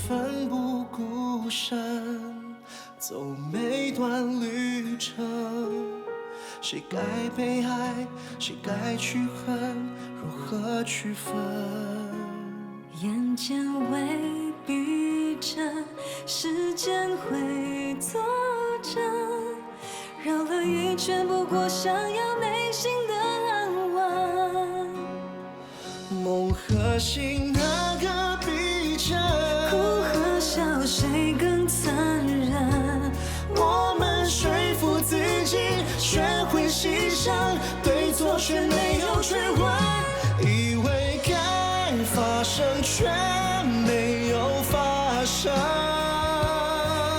奋不顾身，走每段旅程。谁该被爱，谁该去恨，如何区分？眼前未必真，时间会作证。绕了一圈，不过想要内心的安稳。梦和醒哪个比真？哭和笑谁更残忍？我们说服自己，学会牺牲，对错却没有追问，以为该发生却没有发生。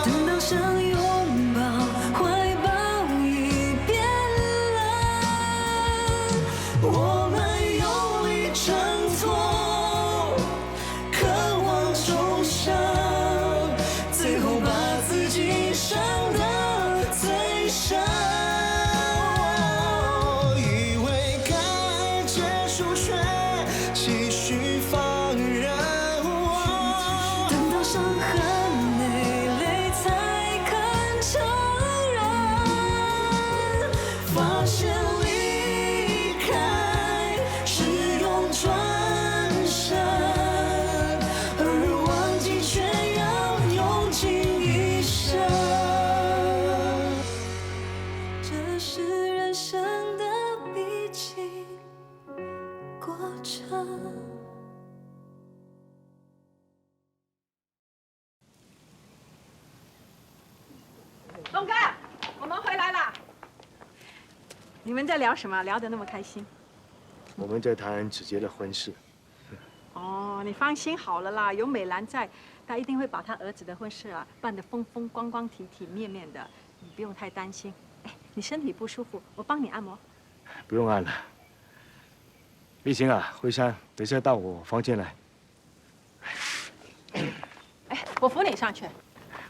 等到想拥抱，怀抱已变冷。我们用力挣脱，渴望重生，最后把自己伤得最深。以为该结束，却继续放任。等到伤痕累累，才肯承认，发现离开是用转身，而忘记却要用尽一生。这是人生的必经过程。龙哥，我们回来了。你们在聊什么？聊得那么开心？我们在谈子杰的婚事。哦，你放心好了啦，有美兰在，她一定会把她儿子的婚事啊办得风风光光、体体面面的，你不用太担心。哎，你身体不舒服，我帮你按摩。不用按了。丽琴啊，慧珊，等下到我房间来。哎，我扶你上去。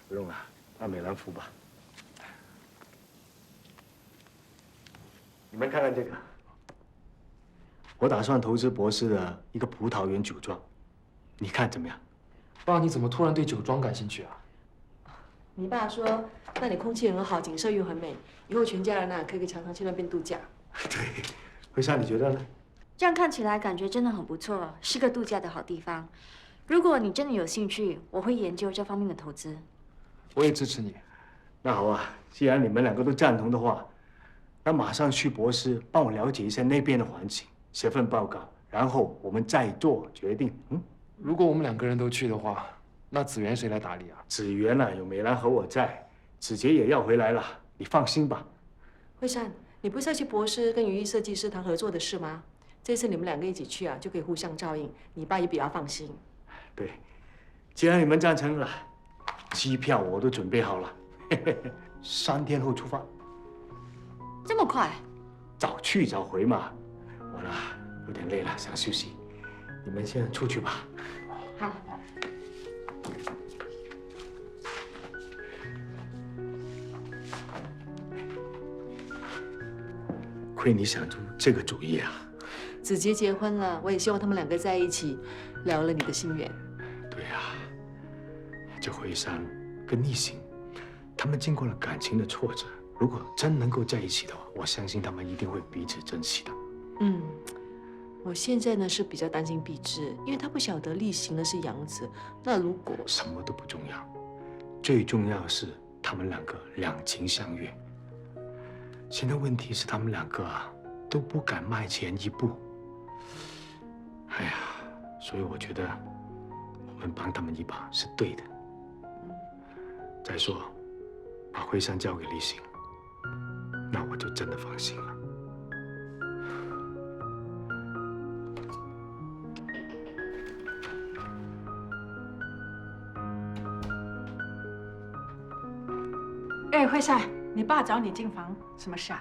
不用了，让美兰扶吧。你们看看这个，我打算投资博士的一个葡萄园酒庄，你看怎么样？爸，你怎么突然对酒庄感兴趣啊？你爸说那里空气很好，景色又很美，以后全家人可以常常去那边度假。对，慧珊，你觉得呢？这样看起来感觉真的很不错，是个度假的好地方。如果你真的有兴趣，我会研究这方面的投资。我也支持你。那好啊，既然你们两个都赞同的话，那马上去博士帮我了解一下那边的环境，写份报告，然后我们再做决定。如果我们2个人都去的话，那子源谁来打理啊？子源啊，有美兰和我在，子杰也要回来了，你放心吧。慧珊，你不是要去博士跟园艺设计师谈合作的事吗？这次你们2个一起去就可以互相照应，你爸也比较放心。对，既然你们赞成了，机票我都准备好了，3天后出发。这么快？早去早回嘛。我呢有点累了，想休息。你们先出去吧。好。亏你想出这个主意啊！子杰结婚了，我也希望他们2个在一起，了了你的心愿。对呀，这慧珊跟逆行，他们经过了感情的挫折，如果真能够在一起的话，我相信他们一定会彼此珍惜的。我现在呢是比较担心碧芝，因为她不晓得厉行的是养子。那如果什么都不重要，最重要的是他们2个两情相悦。现在问题是他们2个都不敢迈前一步。哎呀，所以我觉得我们帮他们一把是对的。再说，把慧珊交给厉行，那我就真的放心了。哎，慧珊，你爸找你进房，什么事啊？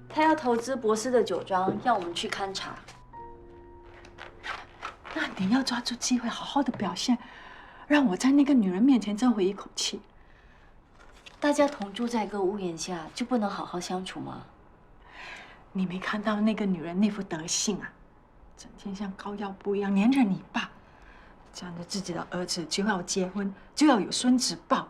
他要投资博士的酒庄，要我们去勘察。那你要抓住机会，好好的表现，让我在那个女人面前争回一口气。大家同住在一个屋檐下，就不能好好相处吗？你没看到那个女人那副德性啊，整天像膏药布一样黏着你爸，仗着自己的儿子就要结婚，就要有孙子抱，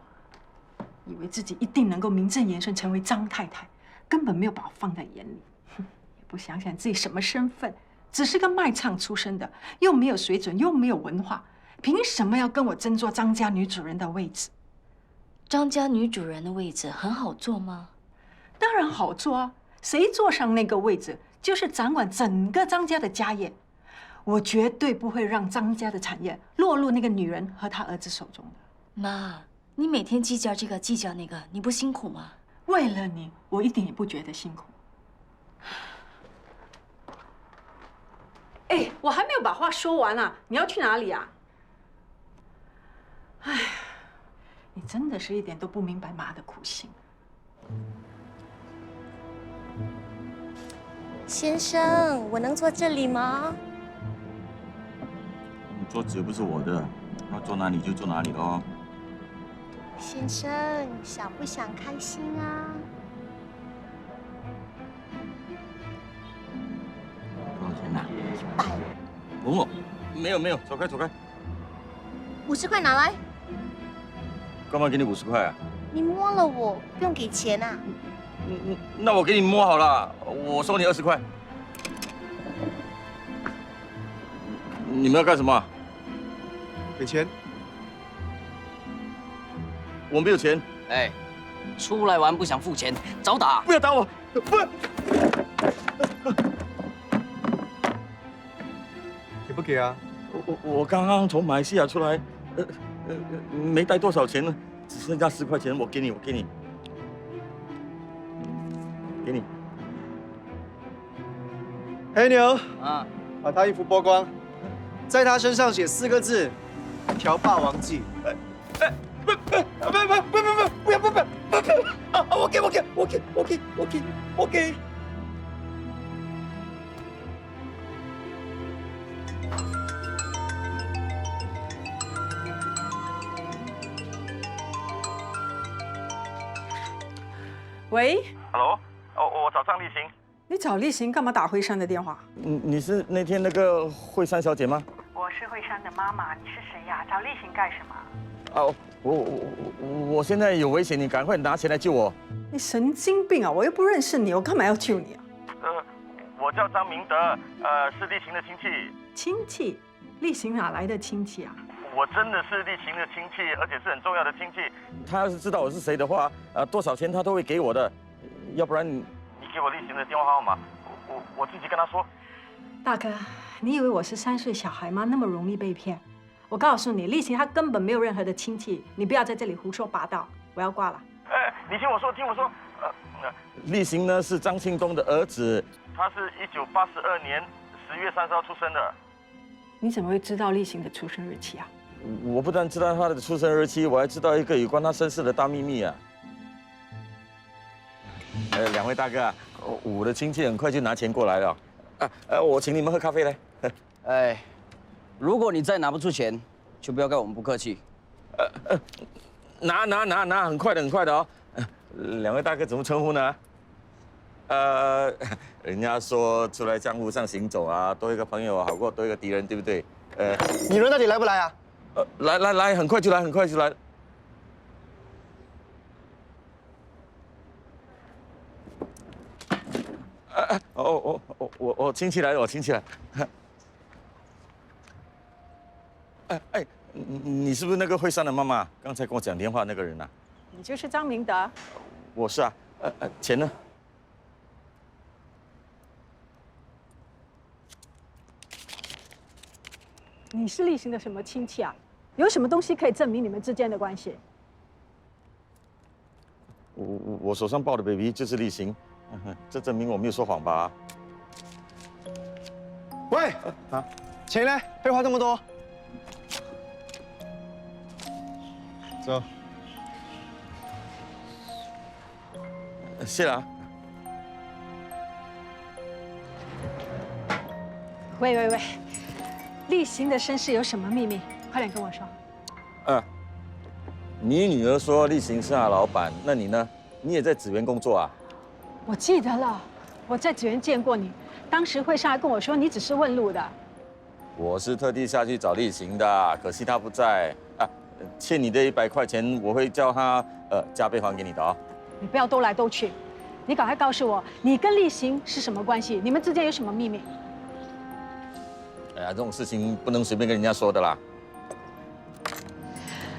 以为自己一定能够名正言顺成为张太太，根本没有把我放在眼里。哼，也不想想自己什么身份，只是个卖唱出身的，又没有水准，又没有文化，凭什么要跟我争做张家女主人的位置？张家女主人的位置很好坐吗？当然好做啊，谁坐上那个位置，就是掌管整个张家的家业。我绝对不会让张家的产业落入那个女人和她儿子手中的。妈，你每天计较这个计较那个，你不辛苦吗？为了你，我一点也不觉得辛苦。哎，我还没有把话说完啊！你要去哪里啊？哎，你真的是一点都不明白妈的苦心。先生，我能坐这里吗？桌子又不是我的，要坐哪里就坐哪里咯。先生，想不想开心啊？多少钱呐100。哦，没有，走开。 50块拿来。干嘛给你50块啊？你摸了我，不用给钱啊。那我给你摸好了，我收你20块。你们要干什么？给钱。我没有钱。哎，出来玩不想付钱，找打！不要打我！不。给不给啊？我刚刚从马来西亚出来，没带多少钱呢，只剩下10块钱，我给你。黑牛啊，把他衣服剥光，在他身上写4个字：条霸王记。不要！啊！我给。喂 Hello， 我找张丽琴。你找丽行干嘛打惠山的电话？你是那天那个惠山小姐吗？我是惠山的妈妈，你是谁呀？找丽行干什么？哦，我现在有危险，你赶快拿钱来救我。你神经病啊！我又不认识你，我干嘛要救你啊？我叫张明德，是丽行的亲戚。亲戚？丽行哪来的亲戚啊？我真的是丽行的亲戚，而且是很重要的亲戚。他要是知道我是谁的话，多少钱他都会给我的。要不然你给我丽行的电话号码，我自己跟他说。大哥，你以为我是3岁小孩吗？那么容易被骗？我告诉你，丽行他根本没有任何的亲戚，你不要在这里胡说八道。我要挂了。你听我说，丽行呢是张庆东的儿子，他是1982年10月30号出生的。你怎么会知道丽行的出生日期啊？我不但知道他的出生日期，我还知道一个有关他身世的大秘密啊。2位大哥啊，我的亲戚很快就拿钱过来了。我请你们喝咖啡来。哎，如果你再拿不出钱，就不要怪我们不客气。拿，很快的哦。2位大哥怎么称呼呢？人家说出来江湖上行走啊，多一个朋友好过多一个敌人，对不对？你人到底来不来啊？来，很快就来。我亲戚来了，你是不是那个惠山的妈妈？刚才跟我讲电话那个人啊？你就是张明德。我是啊。钱呢？你是丽行的什么亲戚啊？有什么东西可以证明你们之间的关系？我手上抱的 baby 就是丽行，这证明我没有说谎吧？喂，钱呢？废话这么多。走。谢了啊。喂，丽行的身世有什么秘密？快点跟我说。你女儿说丽行是她老板，那你呢？你也在紫园工作啊？我记得了，我在紫园见过你，当时惠山还跟我说你只是问路的。我是特地下去找例行的，可惜他不在啊。欠你的100块钱，我会叫他加倍还给你的啊。你不要兜来兜去，你赶快告诉我，你跟例行是什么关系？你们之间有什么秘密？哎呀，这种事情不能随便跟人家说的啦。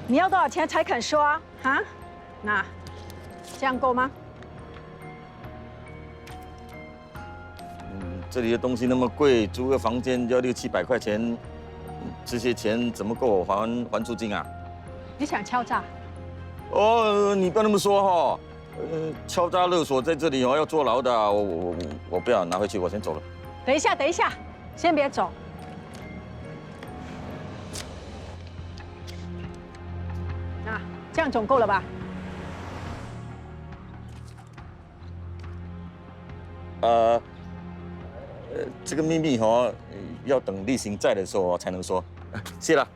你要多少钱才肯说啊？啊？那这样够吗？这里的东西那么贵，租个房间就要600、700块钱，这些钱怎么够我还租金啊？你想敲诈？哦，你不要那么说哈。敲诈勒索在这里哦要坐牢的，我不要拿回去，我先走了。等一下，等一下，先别走。那这样总够了吧？这个秘密哦，要等例行在的时候才能说。谢了。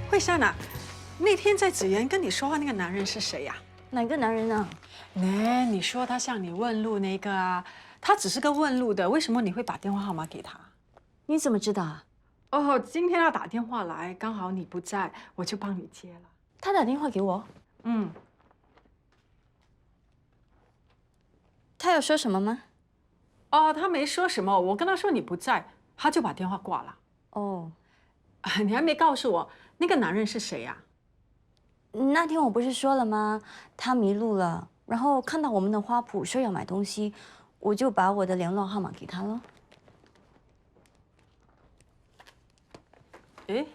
慧珊啊，那天在紫园跟你说话那个男人是谁呀？哪个男人啊？你说他向你问路那个啊，他只是个问路的，为什么你会把电话号码给他？你怎么知道啊？哦，今天他打电话来，刚好你不在，我就帮你接了。他打电话给我？嗯。他有说什么吗？哦，他没说什么，我跟他说你不在，他就把电话挂了。哦，你还没告诉我那个男人是谁呀？那天我不是说了吗？他迷路了，然后看到我们的花圃，说要买东西，我就把我的联络号码给他了。哎，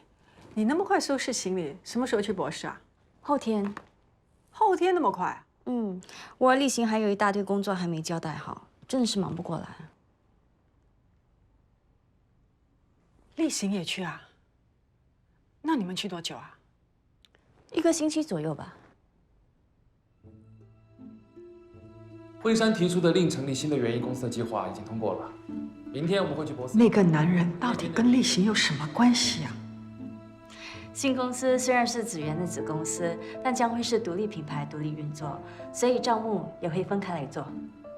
你那么快收拾行李，什么时候去博士啊？后天。后天那么快？嗯，我例行还有一大堆工作还没交代好，真的是忙不过来。例行也去啊？那你们去多久啊？1个星期左右吧。惠山提出的另成立新的园艺公司的计划已经通过了，明天我们会去波斯。那个男人到底跟例行有什么关系啊？新公司虽然是紫园的子公司，但将会是独立品牌、独立运作，所以账目也会分开来做。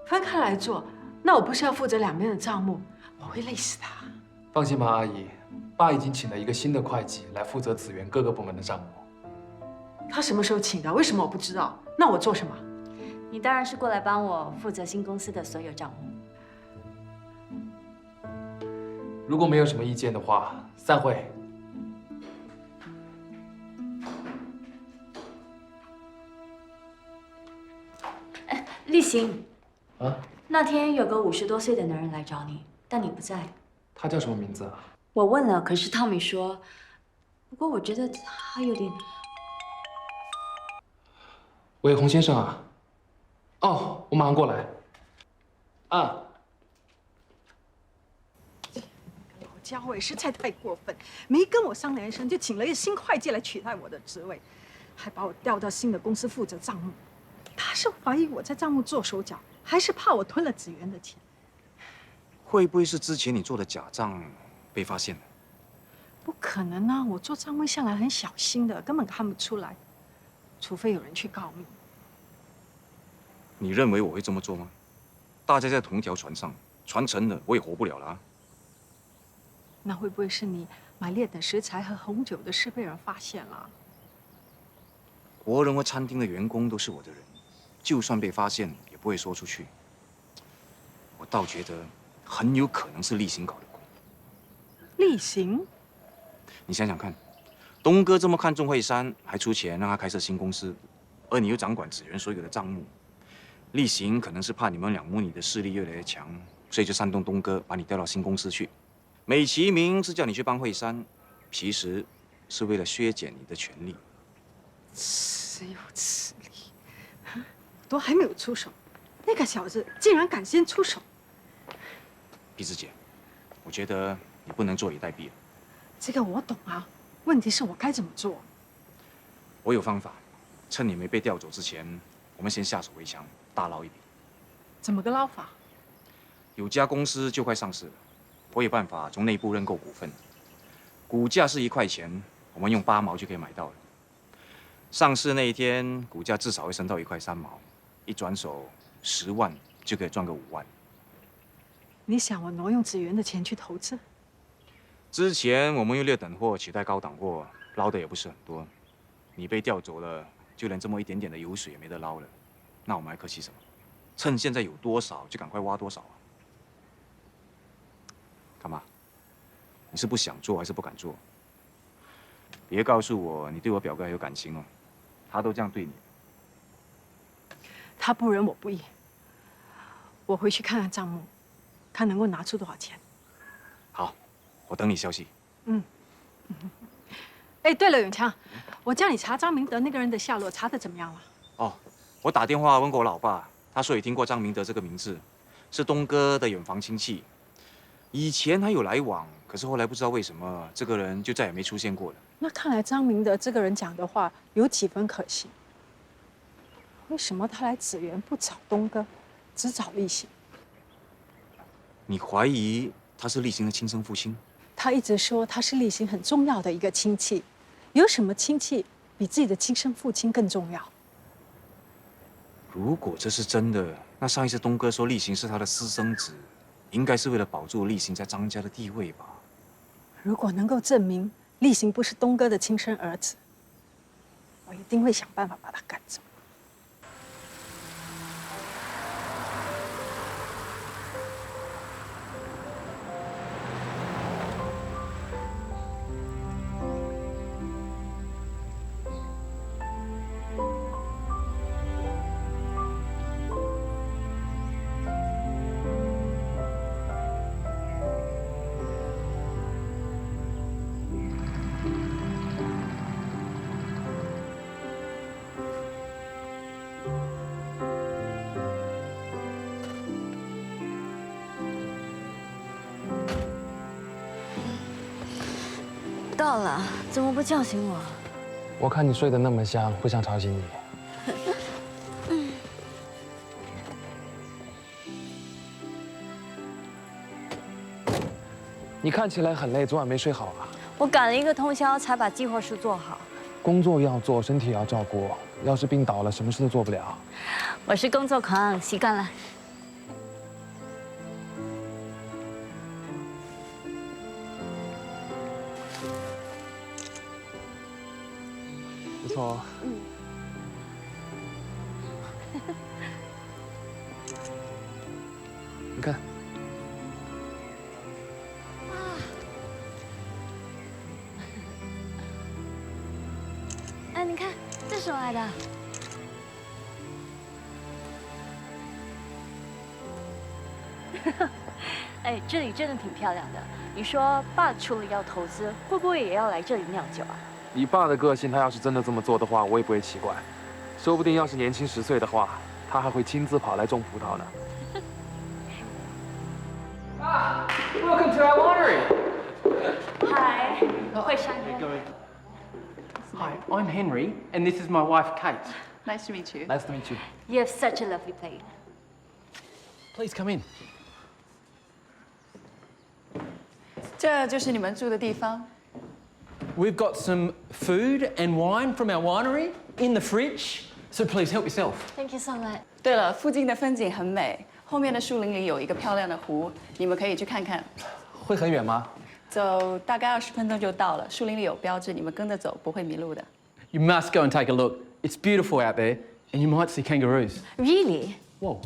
分开来做？那我不是要负责两边的账目，我会累死他。放心吧，阿姨，爸已经请了一个新的会计来负责紫园各个部门的账目。他什么时候请的？为什么我不知道？那我做什么？你当然是过来帮我负责新公司的所有账目。如果没有什么意见的话，散会。例行，啊？那天有个50多岁的男人来找你，但你不在。他叫什么名字啊？我问了，可是他没说。不过我觉得他有点……喂，洪先生啊。哦，我马上过来。啊。老家伙也实在太过分，没跟我商量一声就请了一个新会计来取代我的职位，还把我调到新的公司负责账目。他是怀疑我在账目做手脚，还是怕我吞了紫园的钱？会不会是之前你做的假账被发现了？不可能啊！我做账目向来很小心的，根本看不出来，除非有人去告密。你认为我会这么做吗？大家在同一条船上，船沉了，我也活不了了啊。那会不会是你买劣等食材和红酒的事被人发现了？国人和餐厅的员工都是我的人，就算被发现，也不会说出去。我倒觉得很有可能是例行搞的鬼。例行？你想想看，东哥这么看重惠山，还出钱让他开设新公司，而你又掌管紫园所有的账目，例行可能是怕你们两母女的势力越来越强，所以就煽动东哥把你调到新公司去，美其名是叫你去帮惠山，其实是为了削减你的权利。此有此理！都还没有出手，那个小子竟然敢先出手！碧芝姐，我觉得你不能坐以待毙了。这个我懂啊，问题是我该怎么做？我有方法，趁你没被调走之前，我们先下手为强，大捞一笔。怎么个捞法？有家公司就快上市了，我有办法从内部认购股份，股价是1块钱，我们用8毛就可以买到了。上市那一天，股价至少会升到1块3毛，一转手10万就可以赚个5万。你想我挪用子源的钱去投资？之前我们用劣等货取代高档货，捞的也不是很多。你被调走了，就连这么一点点的油水也没得捞了，那我们还客气什么？趁现在有多少就赶快挖多少啊！干嘛？你是不想做还是不敢做？别告诉我你对我表哥还有感情哦，他都这样对你。他不仁我不义。我回去看看账目，看能够拿出多少钱。好，我等你消息。嗯。哎，对了，永强，我叫你查张明德那个人的下落，查得怎么样了？哦，我打电话问过我老爸，他说也听过张明德这个名字，是东哥的远房亲戚，以前还有来往，可是后来不知道为什么这个人就再也没出现过了。那看来张明德这个人讲的话有几分可信。为什么他来紫园不找东哥，只找立行？你怀疑他是立行的亲生父亲？他一直说他是立行很重要的一个亲戚，有什么亲戚比自己的亲生父亲更重要？如果这是真的，那上一次东哥说立行是他的私生子，应该是为了保住立行在张家的地位吧？如果能够证明立行不是东哥的亲生儿子，我一定会想办法把他赶走。到了，怎么不叫醒我？我看你睡得那么香，不想吵醒你。你看起来很累，昨晚没睡好啊？我赶了1个通宵才把计划书做好。工作要做，身体也要照顾。要是病倒了，什么事都做不了。我是工作狂，习惯了。不错。你看。哎，你看，这是我来的。哎，这里真的挺漂亮的。你说爸除了要投资，会不会也要来这里酿酒啊？以爸的个性，他要是真的这么做的话，我也不会奇怪。说不定要是年轻10岁的话，他还会亲自跑来种葡萄呢。Welcome to our winery. Hi, 惠山。Hi, I'm Henry, and this is my wife, Kate. Nice to meet you. Nice to meet you. You have such a lovely plate. Please come in. 这就是你们住的地方。We've got some food and wine from our winery in the fridge, so please help yourself. Thank you so much. 对了，附近的风景很美，后面的树林里有一个漂亮的湖，你们可以去看看。会很远吗？走大概20分钟就到了，树林里有标志，你们跟着走不会迷路的。You must go and take a look. It's beautiful out there, and you might see kangaroos. Really? Whoa.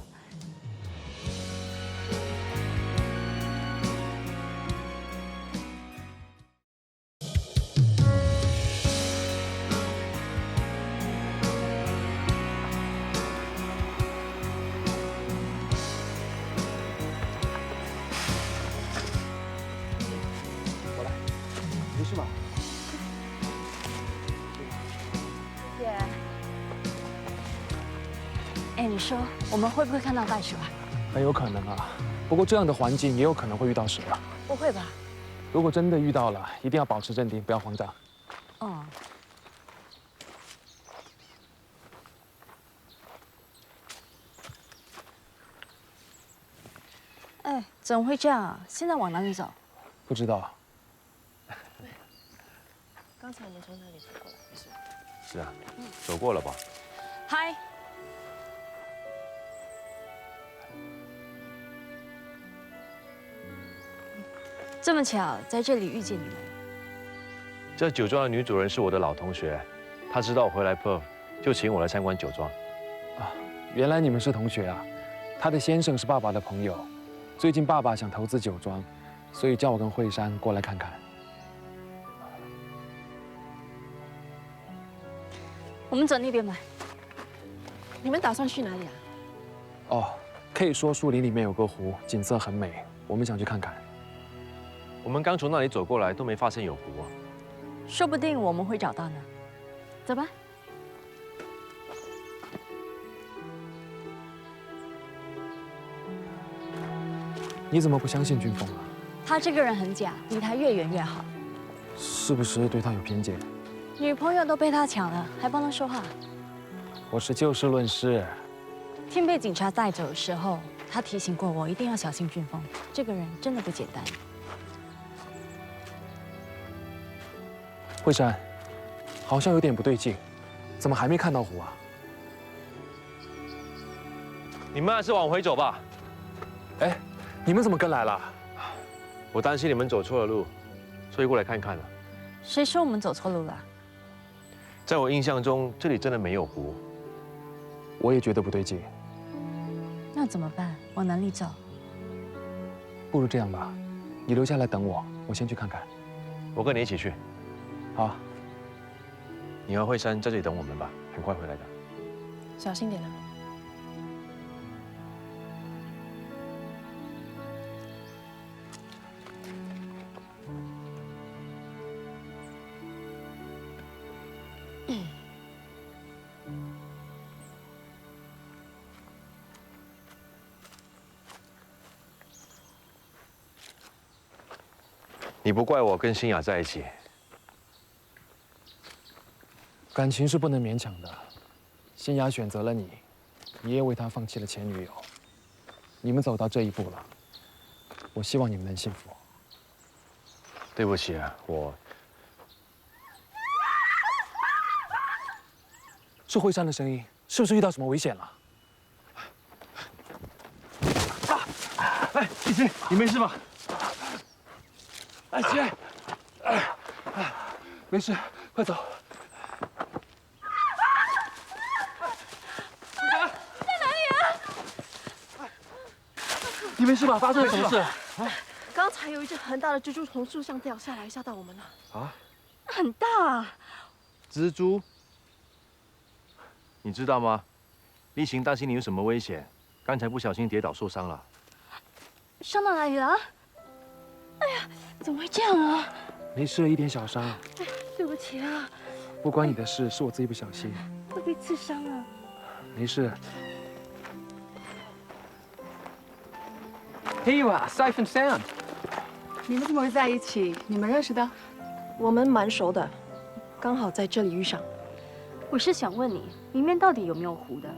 Yeah. 哎，你说我们会不会看到袋鼠啊？很有可能啊，不过这样的环境也有可能会遇到蛇啊。不会吧？如果真的遇到了，一定要保持镇定，不要慌张。哦。哎，怎么会这样啊？现在往哪里走？不知道。刚才我们从哪里走过来？不是？是啊，走过了吧？嗨。这么巧，在这里遇见你们。这酒庄的女主人是我的老同学，她知道我回来 Perth， 就请我来参观酒庄。啊，原来你们是同学啊！她的先生是爸爸的朋友，最近爸爸想投资酒庄，所以叫我跟惠山过来看看。我们走那边吧。你们打算去哪里啊？哦，可以说树林里面有个湖，景色很美，我们想去看看。我们刚从那里走过来，都没发现有湖啊。说不定我们会找到呢。走吧。你怎么不相信军峰啊？他这个人很假，离他越远越好。是不是对他有偏见？女朋友都被他抢了，还帮他说话。我是就事论事。天被警察带走的时候，他提醒过我一定要小心军峰，这个人真的不简单。惠山，好像有点不对劲，怎么还没看到湖啊？你们还是往回走吧。哎，你们怎么跟来了？我担心你们走错了路，所以过来看看了。谁说我们走错路了？在我印象中，这里真的没有湖。我也觉得不对劲。那怎么办？往哪里走？不如这样吧，你留下来等我，我先去看看。我跟你一起去。好。你和惠山在这里等我们吧，很快回来的。小心点啊。你不怪我跟新雅在一起。感情是不能勉强的。新雅选择了你，你也为她放弃了前女友。你们走到这一步了，我希望你们能幸福。对不起啊，是惠山的声音，是不是遇到什么危险了？哎，一心，你没事吧？哎，姐，没事，快走。在哪里啊？你没事吧？发生了什么事？刚才有一只很大的蜘蛛从树上掉下来，吓到我们了。啊？很大啊！蜘蛛？你知道吗？例行担心你有什么危险，刚才不小心跌倒受伤了。伤到哪里了？哎呀，怎么会这样啊？没事，一点小伤。对不起啊，不关你的事，是我自己不小心。会被刺伤了。没事。Here you are, safe and sound. 你们怎么会在一起？你们认识的？我们蛮熟的，刚好在这里遇上。我是想问你，里面到底有没有湖的？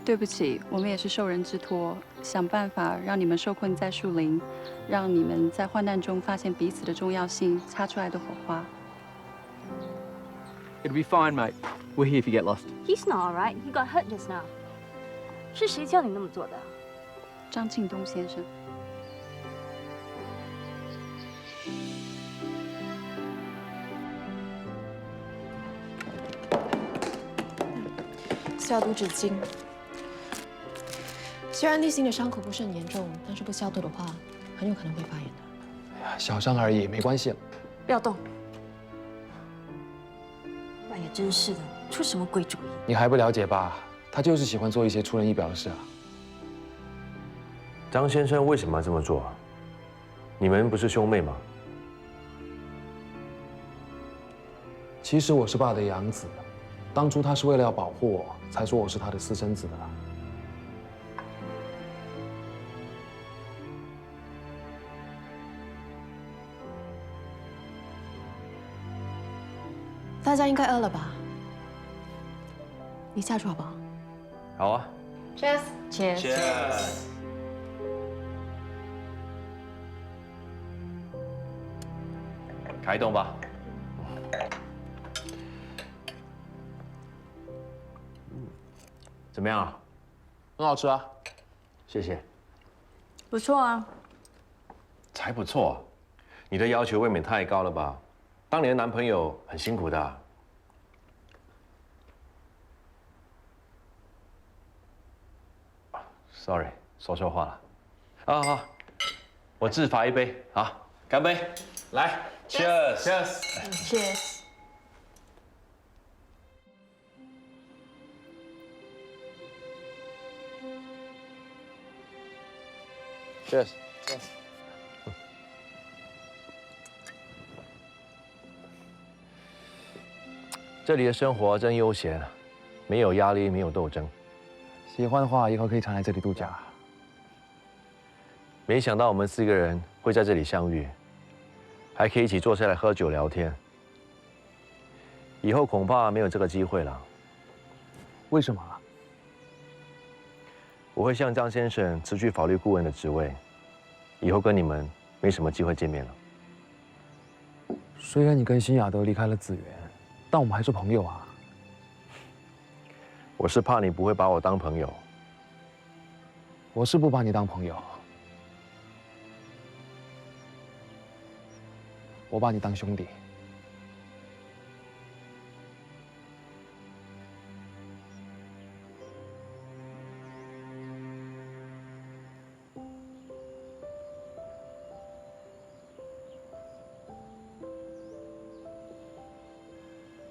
对不起，我们也是受人之托，想办法让你们受困在树林，让你们在患难中发现彼此的重要性，擦出来的火花。It'll be fine, mate. We're here if you get lost. He's not all right. He got hurt just now. 是谁叫你那么做的？张庆东先生。消毒纸巾。虽然例行的伤口不是很严重，但是不消毒的话，很有可能会发炎的。哎呀，小伤而已，没关系了。不要动。哎呀，真是的，出什么鬼主意？你还不了解吧？他就是喜欢做一些出人意表的事啊。张先生为什么要这么做？你们不是兄妹吗？其实我是爸的养子，当初他是为了要保护我，才说我是他的私生子的。大家应该饿了吧？你下去好不好？好啊。 Cheers。 Cheers。开动吧。怎么样啊？很好吃啊。谢谢。不错啊。才不错，你的要求未免太高了吧？当你的男朋友很辛苦的啊。Sorry， 说错话了。啊好，我自罚一杯，好，干杯！来 ，Cheers！Cheers！Cheers！ Cheers！ 这里的生活真悠闲，没有压力，没有斗争。喜欢的话，以后可以常来这里度假。没想到我们4个人会在这里相遇，还可以一起坐下来喝酒聊天。以后恐怕没有这个机会了。为什么？我会向张先生辞去法律顾问的职位，以后跟你们没什么机会见面了。虽然你跟新雅都离开了紫园，但我们还是朋友啊。我是怕你不会把我当朋友。我是不把你当朋友，我把你当兄弟。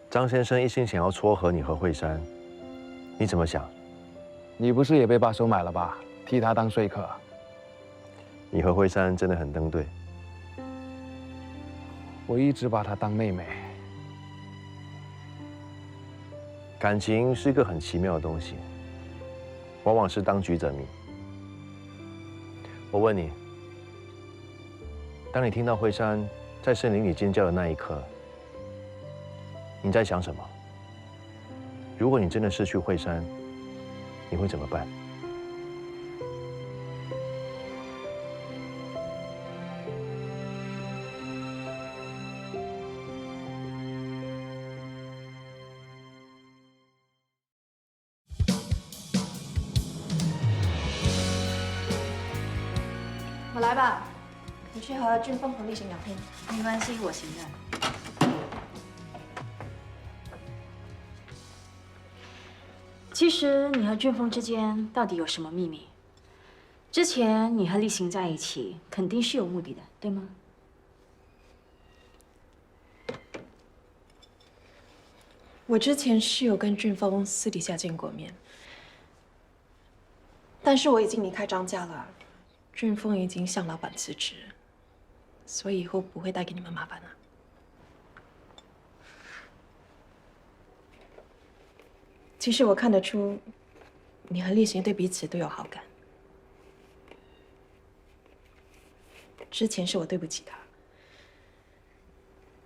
张先生一心想要撮合你和惠山，你怎么想？你不是也被爸收买了吧？替他当说客。你和惠山真的很登对。我一直把她当妹妹。感情是一个很奇妙的东西，往往是当局者迷。我问你，当你听到惠山在森林里尖叫的那一刻，你在想什么？如果你真的失去惠山，你会怎么办？我来吧，你去和俊峰和立行聊天。没关系，我行的。其实你和俊峰之间到底有什么秘密？之前你和立行在一起，肯定是有目的的，对吗？我之前是有跟俊峰私底下见过面，但是我已经离开张家了，俊峰已经向老板辞职，所以以后不会带给你们麻烦了。其实我看得出，你和立行对彼此都有好感。之前是我对不起他。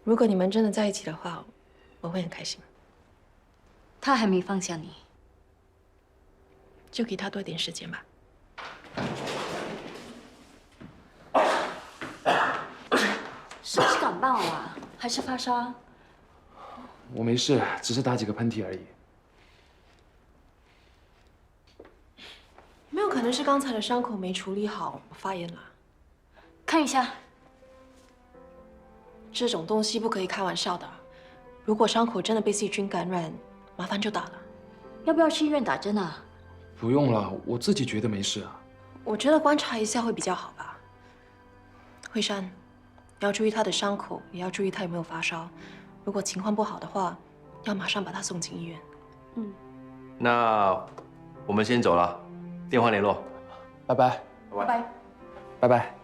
如果你们真的在一起的话，我会很开心。他还没放下你，就给他多点时间吧。是不是感冒啊？还是发烧？我没事，只是打几个喷嚏而已。没有可能是刚才的伤口没处理好，发炎了。看一下。这种东西不可以开玩笑的。如果伤口真的被细菌感染，麻烦就大了。要不要去医院打针啊？不用了，我自己觉得没事啊。我觉得观察一下会比较好吧。惠山，你要注意他的伤口，也要注意他有没有发烧。如果情况不好的话，要马上把他送进医院。嗯。那我们先走了，电话联络。拜拜。拜拜。拜拜。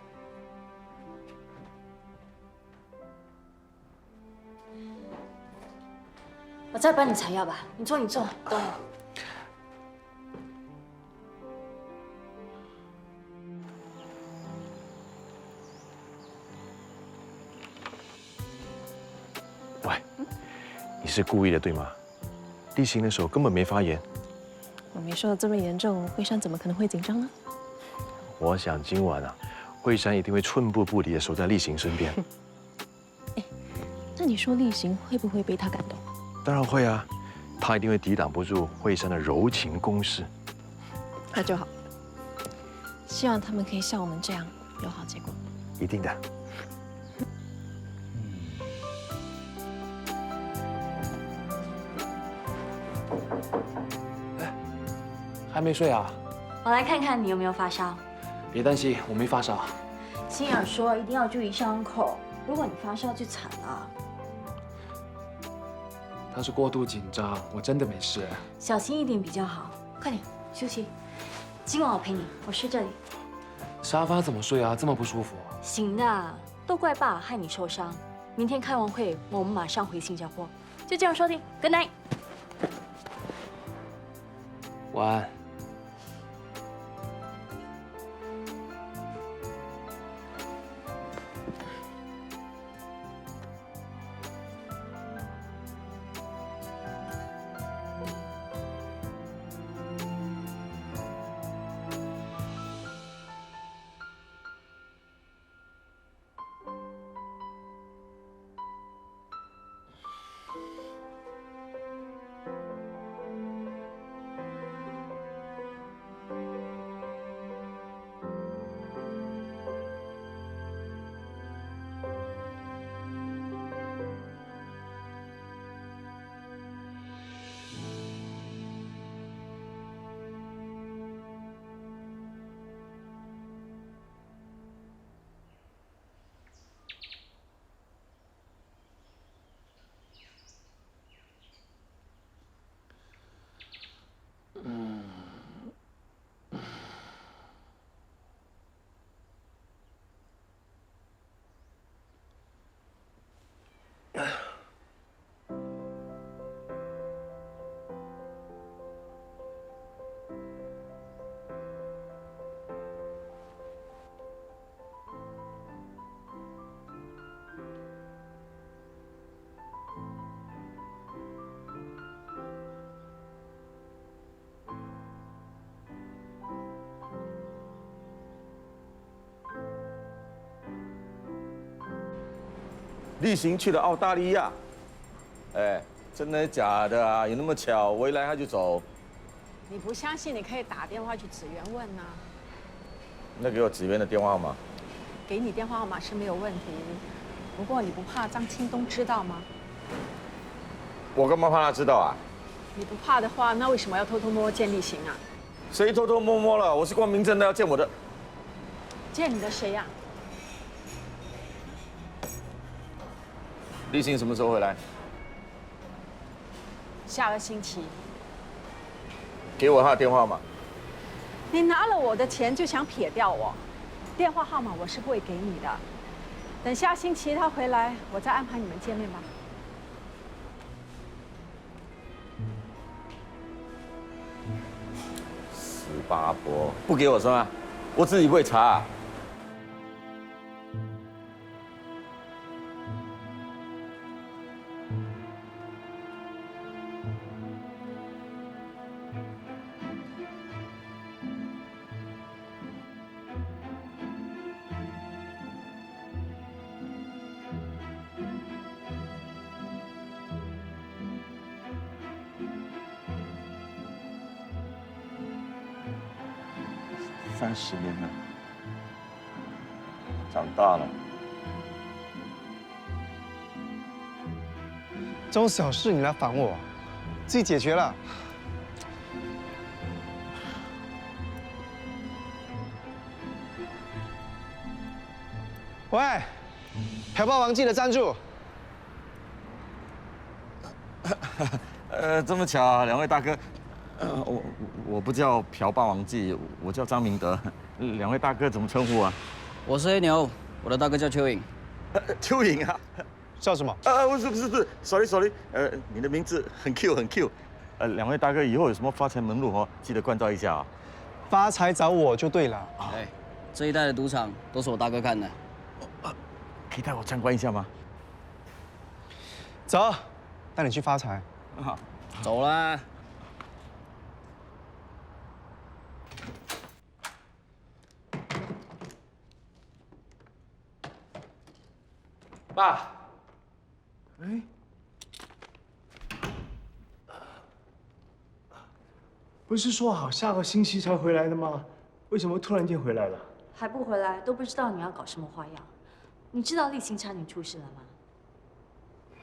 我再帮你采药吧，你坐，等我。喂，你是故意的对吗？立行的手根本没发炎。我没说的这么严重，惠山怎么可能会紧张呢？我想今晚啊，惠山一定会寸步不离的守在立行身边。那你说厉行会不会被他感动？当然会啊，他一定会抵挡不住惠山的柔情攻势。那就好。希望他们可以像我们这样有好结果。一定的。还没睡啊？我来看看你有没有发烧。别担心，我没发烧。心儿说一定要注意伤口，如果你发烧就惨了。他是过度紧张，我真的没事。小心一点比较好。快点休息，今晚我陪你，我睡这里。沙发怎么睡啊？这么不舒服。行的，都怪爸害你受伤。明天开完会，我们马上回新加坡。就这样说定 ，Good night。晚安。厉行去了澳大利亚，哎，真的假的啊？有那么巧？我一来他就走。你不相信，你可以打电话去职员问呐。那给我职员的电话号码。给你电话号码是没有问题，不过你不怕张清东知道吗？我干嘛怕他知道啊？你不怕的话，那为什么要偷偷摸摸见厉行啊？谁偷偷摸摸了？我是光明正大要见我的。见你的谁呀？厉行什么时候回来？下个星期。给我他的电话号码。你拿了我的钱就想撇掉我？电话号码我是不会给你的。等下星期他回来，我再安排你们见面吧。死八婆，不给我是吗？我自己不会查。30年了，长大了。这种小事你来烦我，自己解决了。喂，朴霸王记的赞助。这么巧，两位大哥，我不叫朴霸王记，我叫张明德。两位大哥怎么称呼啊？我是黑牛，我的大哥叫蚯蚓。蚯蚓啊？叫什么？不是 ，sorry，你的名字很 Q 很 Q。两位大哥以后有什么发财门路哦，记得关照一下啊。发财找我就对了。哎，这一带的赌场都是我大哥看的。可以带我参观一下吗？走，带你去发财。好，走啦。爸，哎，不是说好下个星期才回来的吗？为什么突然间回来了？还不回来，都不知道你要搞什么花样。你知道立行差点出事了吗？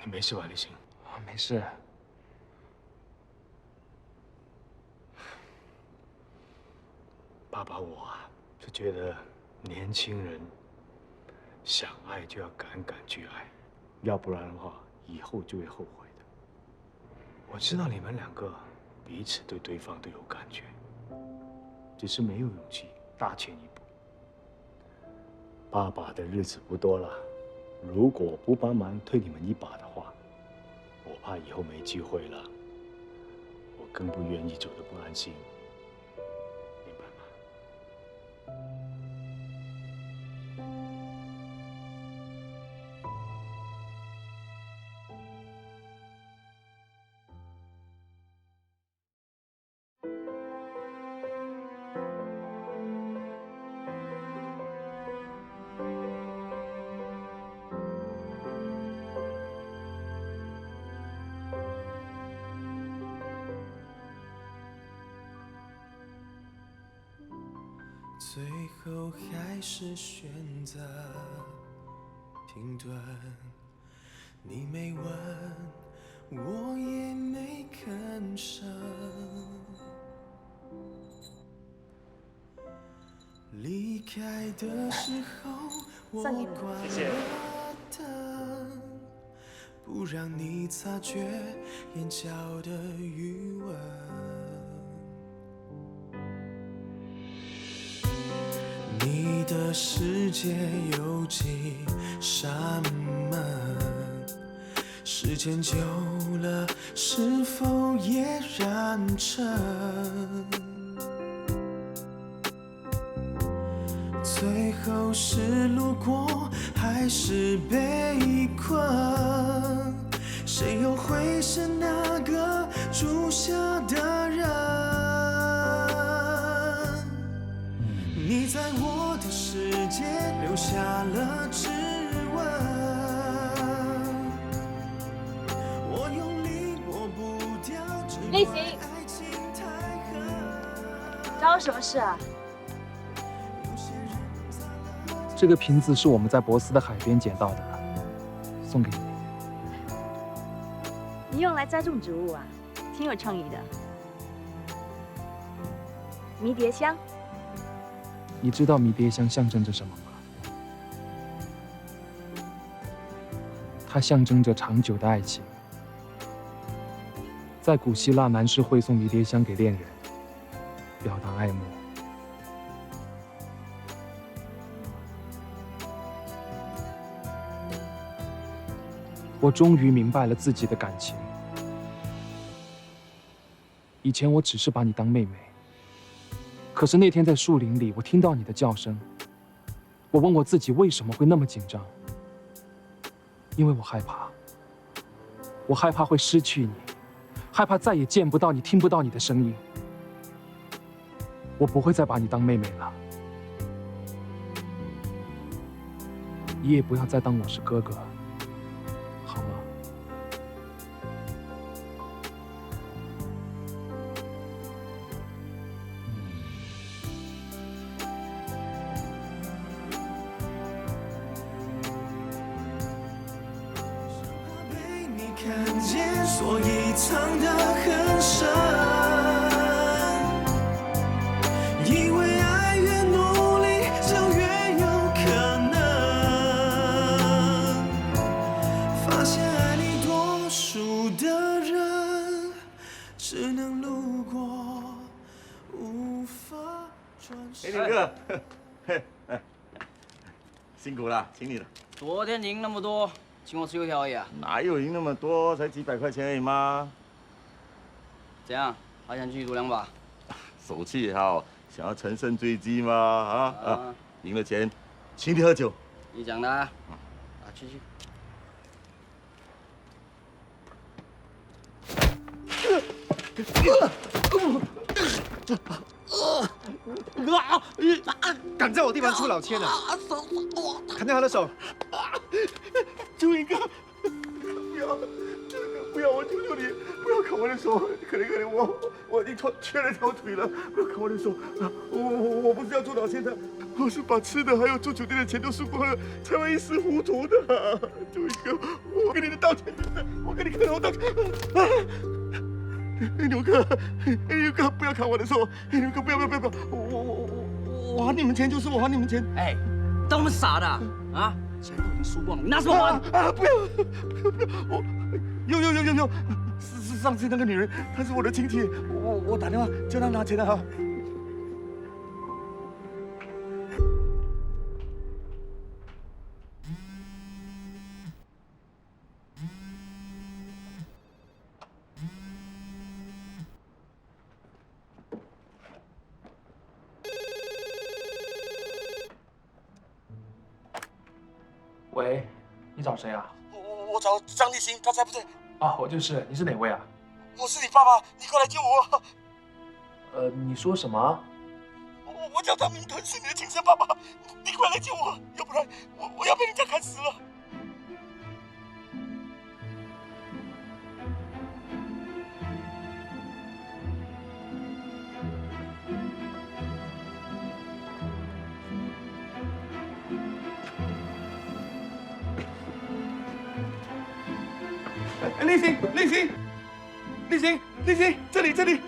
你没事吧，立行？没事。爸爸我啊，就觉得年轻人想爱就要敢敢去爱，要不然的话，以后就会后悔的。我知道你们两个彼此对对方都有感觉，只是没有勇气大前一步。爸爸的日子不多了，如果不帮忙推你们一把的话，我怕以后没机会了。我更不愿意走得不安心。最后还是选择停顿，你没问，我也没吭声。离开的时候，我关了灯，不让你察觉眼角的余温。你的世界有几扇门？时间久了，是否也染成？最后是路过，还是被困？谁又会是那个住下的人？你在我的世界留下了指纹，我用力抹不掉这立行，找我什么事啊？这个瓶子是我们在博斯的海边捡到的，送给你。你用来栽种植物啊，挺有创意的。迷迭香。你知道迷迭香象征着什么吗？它象征着长久的爱情。在古希腊，男士会送迷迭香给恋人，表达爱慕。我终于明白了自己的感情。以前我只是把你当妹妹。可是那天在树林里，我听到你的叫声，我问我自己为什么会那么紧张，因为我害怕，我害怕会失去你，害怕再也见不到你，听不到你的声音。我不会再把你当妹妹了，你也不要再当我是哥哥，好吗？看见，所以藏得很深。以为爱越努力，就越有可能。发现爱你多数的人，只能路过，无法转身。林哥，嘿，辛苦了，请你了。昨天赢那么多。请我吃油条而已啊！哪有赢那么多，才几百块钱而已嘛。怎样？还想继续赌2把？手气也好，想要乘胜追击嘛啊！赢了钱，请你喝酒。你讲的啊，去。敢在我地盘出老千啊！砍掉他的手！朱云哥，不要，我求求你，不要砍我的手，可怜，我已经缺了条腿了，不要砍我的手啊！我不是要做老千的，我是把吃的还有住酒店的钱都输光了，才会一时糊涂的。周一哥，我跟你道歉，我跟你磕头道歉。牛哥，不要砍我的手，牛哥不要，我还你们钱就是我还你们钱。哎，当我们傻的啊？钱都已经输光了，你拿什么还？不要！我有，是上次那个女人，她是我的亲戚，我打电话叫她拿钱的哈。喂，你找谁啊？我找张立新，他在不在？啊，我就是。你是哪位啊？我是你爸爸，你快来救我！你说什么？我叫张明腾，是你的亲生爸爸，你快来救我，要不然我要被人家砍死了。立新，这里！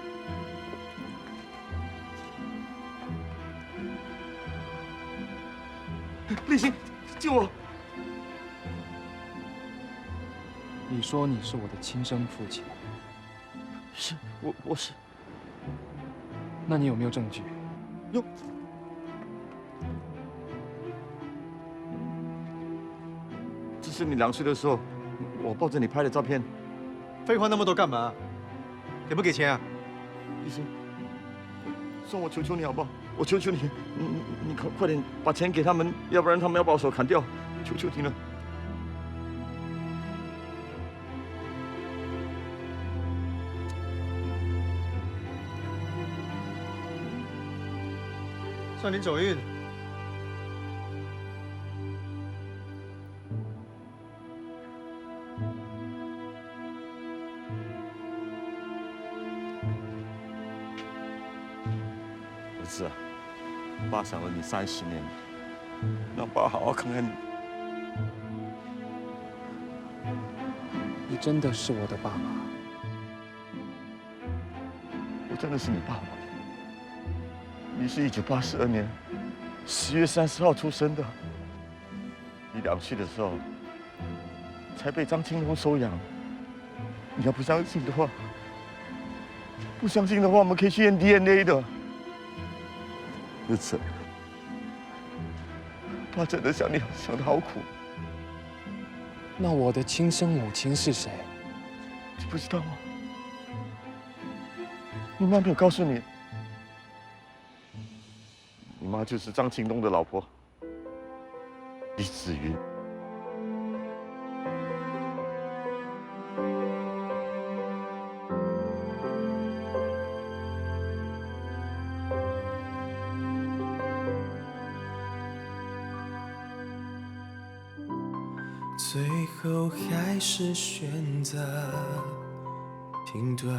立新，救我！你说你是我的亲生父亲？是，我是。那你有没有证据？有。这是你2岁的时候，我抱着你拍的照片。废话那么多干嘛？给不给钱啊？立新，算我求求你好不好？我求求你，你快点把钱给他们，要不然他们要把我手砍掉，求求你了。算你走运。儿子啊，爸想了你30年，让爸好好看看你。你真的是我的爸爸？我真的是你爸爸。你是1982年10月30号出生的，你2岁的时候才被张青龙收养。你要不相信的话，我们可以去验 DNA 的。儿子，爸真的想你想得好苦。那我的亲生母亲是谁？你不知道吗？你妈没有告诉你。你妈就是张青东的老婆，李子云。最后还是选择停顿，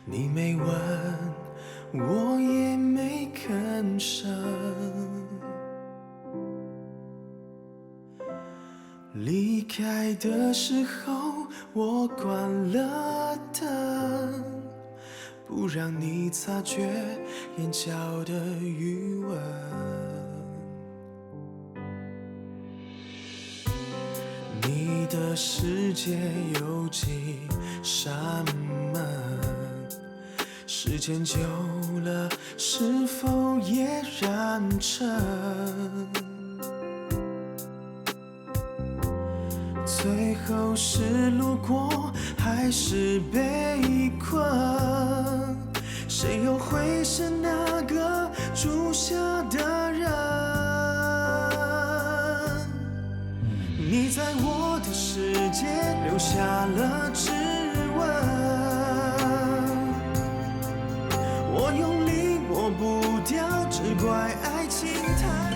你没问，我也没吭声。离开的时候，我关了灯，不让你察觉眼角的余温。你的世界有几扇门？时间久了，是否也染成？最后是路过，还是被困？谁又会是那个住下的人？你在我的世界留下了指纹，我用力抹不掉，只怪爱情太